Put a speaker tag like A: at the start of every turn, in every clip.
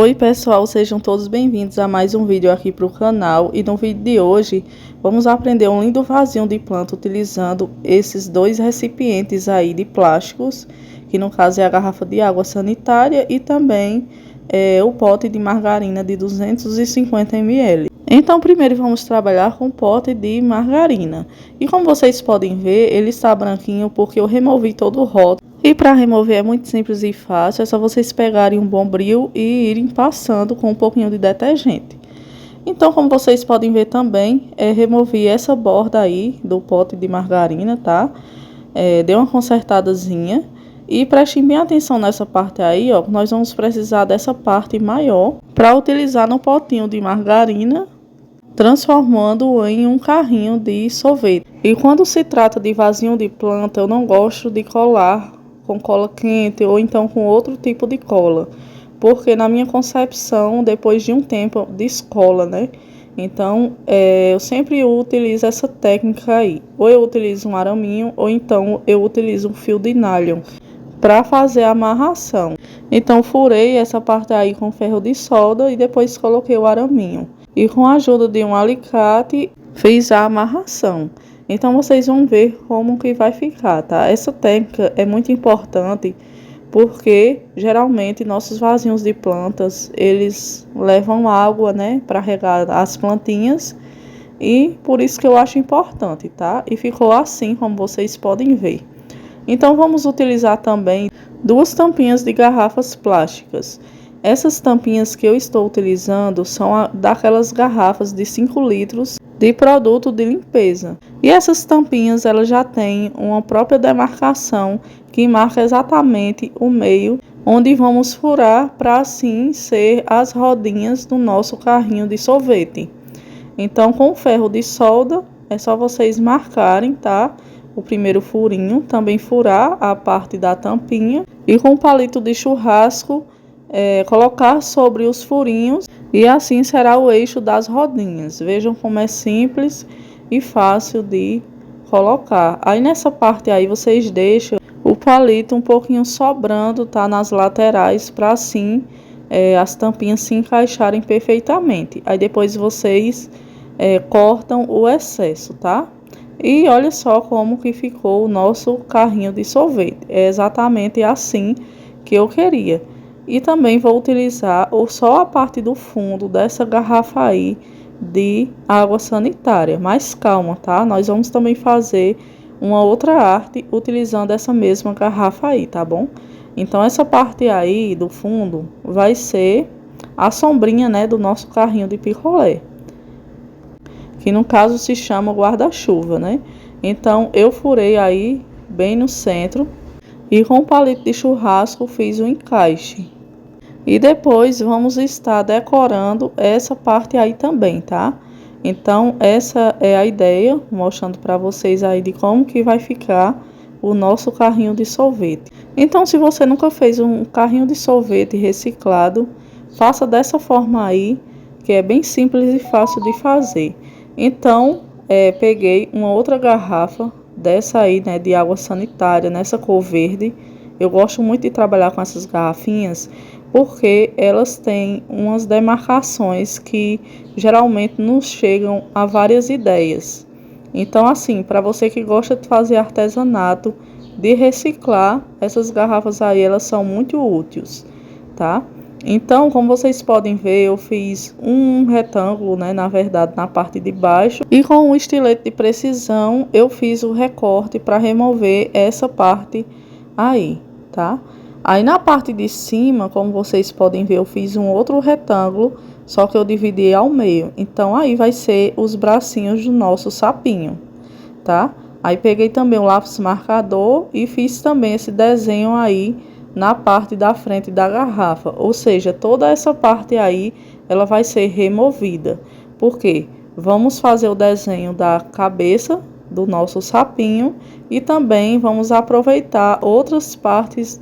A: Oi pessoal, sejam todos bem-vindos a mais um vídeo aqui para o canal. E no vídeo de hoje vamos aprender um lindo vasinho de planta utilizando esses dois recipientes aí de plásticos, que no caso é a garrafa de água sanitária e também o pote de margarina de 250 ml. Então primeiro vamos trabalhar com o pote de margarina. E como vocês podem ver, ele está branquinho porque eu removi todo o rótulo. E para remover é muito simples e fácil, é só vocês pegarem um bombril e irem passando com um pouquinho de detergente. Então, como vocês podem ver também, removi essa borda aí do pote de margarina, tá? Dei uma consertadazinha. E prestem bem atenção nessa parte aí, ó. Nós vamos precisar dessa parte maior para utilizar no potinho de margarina, transformando em um carrinho de sorvete. E quando se trata de vasinho de planta, eu não gosto de colar com cola quente ou então com outro tipo de cola, porque na minha concepção, depois de um tempo, descola, né? Então, eu sempre utilizo essa técnica aí. Ou eu utilizo um araminho, ou então eu utilizo um fio de nylon para fazer a amarração. Então, furei essa parte aí com ferro de solda e depois coloquei o araminho. E com a ajuda de um alicate, fiz a amarração. Então, vocês vão ver como que vai ficar, tá? Essa técnica é muito importante porque, geralmente, nossos vasinhos de plantas, eles levam água, né? Para regar as plantinhas. E por isso que eu acho importante, tá? E ficou assim, como vocês podem ver. Então, vamos utilizar também duas tampinhas de garrafas plásticas. Essas tampinhas que eu estou utilizando são daquelas garrafas de 5 litros de produto de limpeza. E essas tampinhas elas já têm uma própria demarcação que marca exatamente o meio onde vamos furar para assim ser as rodinhas do nosso carrinho de sorvete. Então, com o ferro de solda é só vocês marcarem, tá? O primeiro furinho, também furar a parte da tampinha e com o palito de churrasco colocar sobre os furinhos e assim será o eixo das rodinhas. Vejam como é simples e fácil de colocar. Aí nessa parte aí vocês deixam o palito um pouquinho sobrando, tá? Nas laterais para assim as tampinhas se encaixarem perfeitamente. Aí depois vocês cortam o excesso, tá? E olha só como que ficou o nosso carrinho de sorvete. É exatamente assim que eu queria. E também vou utilizar só a parte do fundo dessa garrafa aí de água sanitária. Mas calma, tá? Nós vamos também fazer uma outra arte utilizando essa mesma garrafa aí, tá bom? Então essa parte aí do fundo vai ser a sombrinha, né, do nosso carrinho de picolé, que no caso se chama guarda-chuva, né? Então eu furei aí bem no centro e com o palito de churrasco fiz o encaixe. E depois vamos estar decorando essa parte aí também, tá? Então essa é a ideia, mostrando para vocês aí de como que vai ficar o nosso carrinho de sorvete. Então se você nunca fez um carrinho de sorvete reciclado, faça dessa forma aí, que é bem simples e fácil de fazer. Então, peguei uma outra garrafa dessa aí, né, de água sanitária, nessa cor verde. Eu gosto muito de trabalhar com essas garrafinhas, porque elas têm umas demarcações que geralmente nos chegam a várias ideias. Então, assim, para você que gosta de fazer artesanato, de reciclar, essas garrafas aí, elas são muito úteis, tá? Então, como vocês podem ver, eu fiz um retângulo, né, na verdade, na parte de baixo. E com um estilete de precisão, eu fiz o recorte para remover essa parte aí, tá? Aí na parte de cima, como vocês podem ver, eu fiz um outro retângulo, só que eu dividi ao meio. Então, aí vai ser os bracinhos do nosso sapinho, tá? Aí peguei também o lápis marcador e fiz também esse desenho aí na parte da frente da garrafa, ou seja, toda essa parte aí, ela vai ser removida. Por quê? Vamos fazer o desenho da cabeça do nosso sapinho e também vamos aproveitar outras partes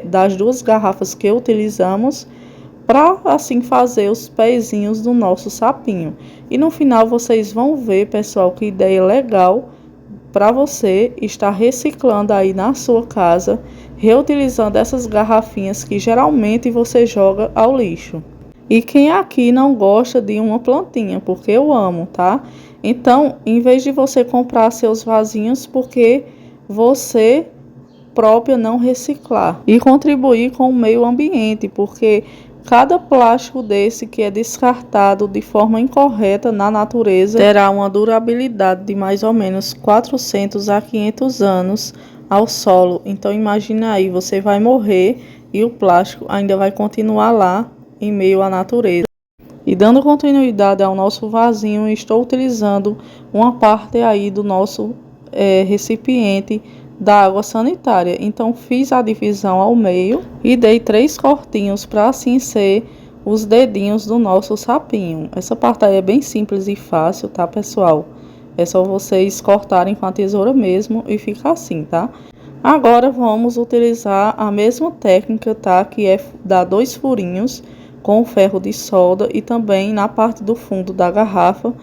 A: das duas garrafas que utilizamos para assim fazer os pezinhos do nosso sapinho. E no final vocês vão ver, pessoal, que ideia legal para você estar reciclando aí na sua casa, reutilizando essas garrafinhas que geralmente você joga ao lixo. E quem aqui não gosta de uma plantinha, porque eu amo, tá? Então, em vez de você comprar seus vasinhos, porque você própria não reciclar e contribuir com o meio ambiente, porque cada plástico desse que é descartado de forma incorreta na natureza terá uma durabilidade de mais ou menos 400 a 500 anos ao solo. Então imagina aí, você vai morrer e o plástico ainda vai continuar lá em meio à natureza. E dando continuidade ao nosso vasinho, estou utilizando uma parte aí do nosso recipiente da água sanitária. Então fiz a divisão ao meio e dei 3 cortinhos para assim ser os dedinhos do nosso sapinho. Essa parte aí é bem simples e fácil, tá, pessoal? É só vocês cortarem com a tesoura mesmo e fica assim, tá? Agora vamos utilizar a mesma técnica, tá? Que é dar 2 furinhos com o ferro de solda e também na parte do fundo da garrafa,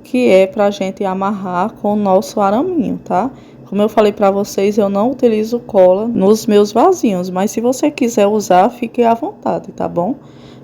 A: que é para a gente amarrar com o nosso araminho, tá? Como eu falei para vocês, eu não utilizo cola nos meus vasinhos, mas se você quiser usar, fique à vontade, tá bom?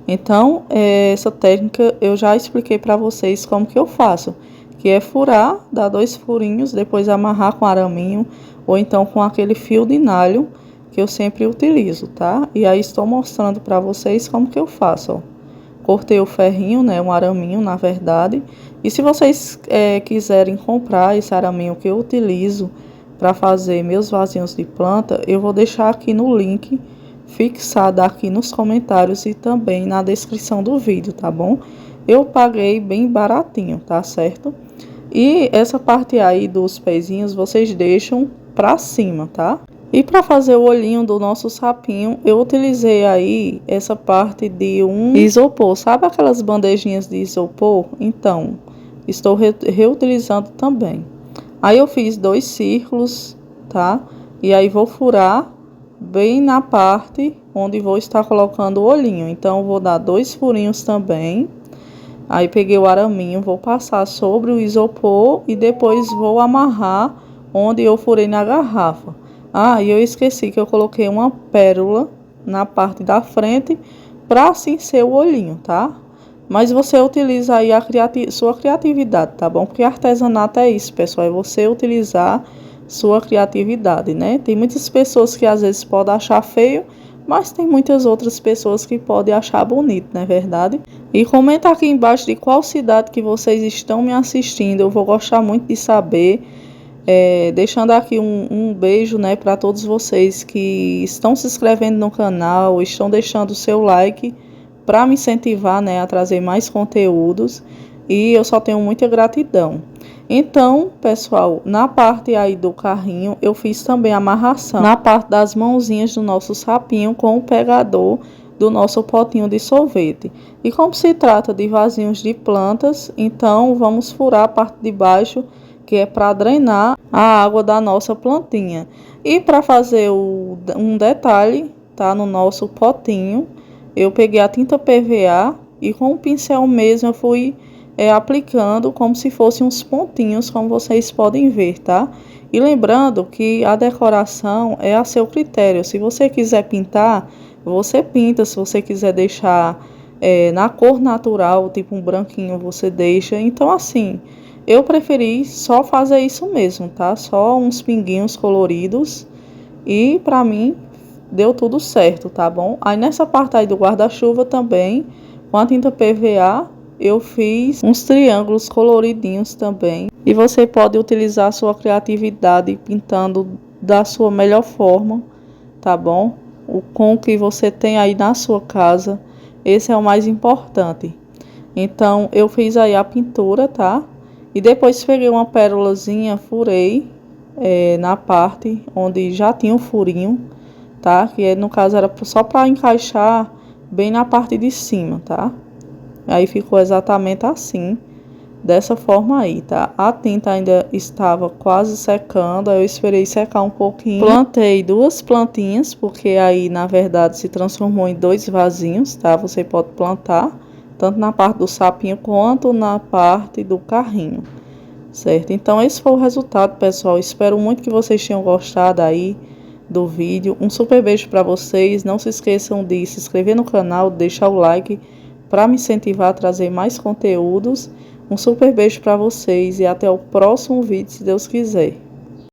A: Então, essa técnica eu já expliquei para vocês como que eu faço, que é furar, dar 2 furinhos, depois amarrar com araminho ou então com aquele fio de nylon que eu sempre utilizo, tá? E aí estou mostrando para vocês como que eu faço, ó. Cortei o ferrinho, né, um araminho, na verdade. E se vocês quiserem comprar esse araminho que eu utilizo para fazer meus vasinhos de planta, eu vou deixar aqui no link fixado aqui nos comentários e também na descrição do vídeo, tá bom? Eu paguei bem baratinho, tá certo? E essa parte aí dos pezinhos vocês deixam pra cima, tá? E para fazer o olhinho do nosso sapinho, eu utilizei aí essa parte de um isopor. Sabe aquelas bandejinhas de isopor? Então, estou reutilizando também. Aí eu fiz 2 círculos, tá? E aí vou furar bem na parte onde vou estar colocando o olhinho. Então, vou dar 2 furinhos também. Aí peguei o araminho, vou passar sobre o isopor e depois vou amarrar onde eu furei na garrafa. Ah, e eu esqueci que eu coloquei uma pérola na parte da frente para assim ser o olhinho, tá? Mas você utiliza aí a sua criatividade, tá bom? Porque artesanato é isso, pessoal, é você utilizar sua criatividade, né? Tem muitas pessoas que às vezes podem achar feio, mas tem muitas outras pessoas que podem achar bonito, não é verdade? E comenta aqui embaixo de qual cidade que vocês estão me assistindo, eu vou gostar muito de saber. Deixando aqui um beijo, né, para todos vocês que estão se inscrevendo no canal, estão deixando o seu like para me incentivar, né, a trazer mais conteúdos, e eu só tenho muita gratidão. Então, pessoal, na parte aí do carrinho, eu fiz também a amarração na parte das mãozinhas do nosso sapinho com o pegador do nosso potinho de sorvete. E como se trata de vasinhos de plantas, então vamos furar a parte de baixo, que é para drenar a água da nossa plantinha. E para fazer um detalhe, tá, no nosso potinho, eu peguei a tinta PVA e com o pincel mesmo eu fui aplicando como se fossem uns pontinhos, como vocês podem ver, tá? E lembrando que a decoração é a seu critério. Se você quiser pintar, você pinta. Se você quiser deixar na cor natural, tipo um branquinho, você deixa. Então, assim, eu preferi só fazer isso mesmo, tá? Só uns pinguinhos coloridos e pra mim deu tudo certo, tá bom? Aí nessa parte aí do guarda-chuva também, com a tinta PVA, eu fiz uns triângulos coloridinhos também. E você pode utilizar a sua criatividade pintando da sua melhor forma, tá bom? Com o que você tem aí na sua casa, esse é o mais importante. Então, eu fiz aí a pintura, tá? E depois peguei uma pérolazinha, furei na parte onde já tinha um furinho, tá? Que no caso era só para encaixar bem na parte de cima, tá? Aí ficou exatamente assim, dessa forma aí, tá? A tinta ainda estava quase secando, aí eu esperei secar um pouquinho. Plantei 2 plantinhas, porque aí na verdade se transformou em 2 vasinhos, tá? Você pode plantar tanto na parte do sapinho quanto na parte do carrinho, certo? Então esse foi o resultado, pessoal. Espero muito que vocês tenham gostado aí do vídeo. Um super beijo para vocês. Não se esqueçam de se inscrever no canal, deixar o like para me incentivar a trazer mais conteúdos. Um super beijo para vocês e até o próximo vídeo, se Deus quiser.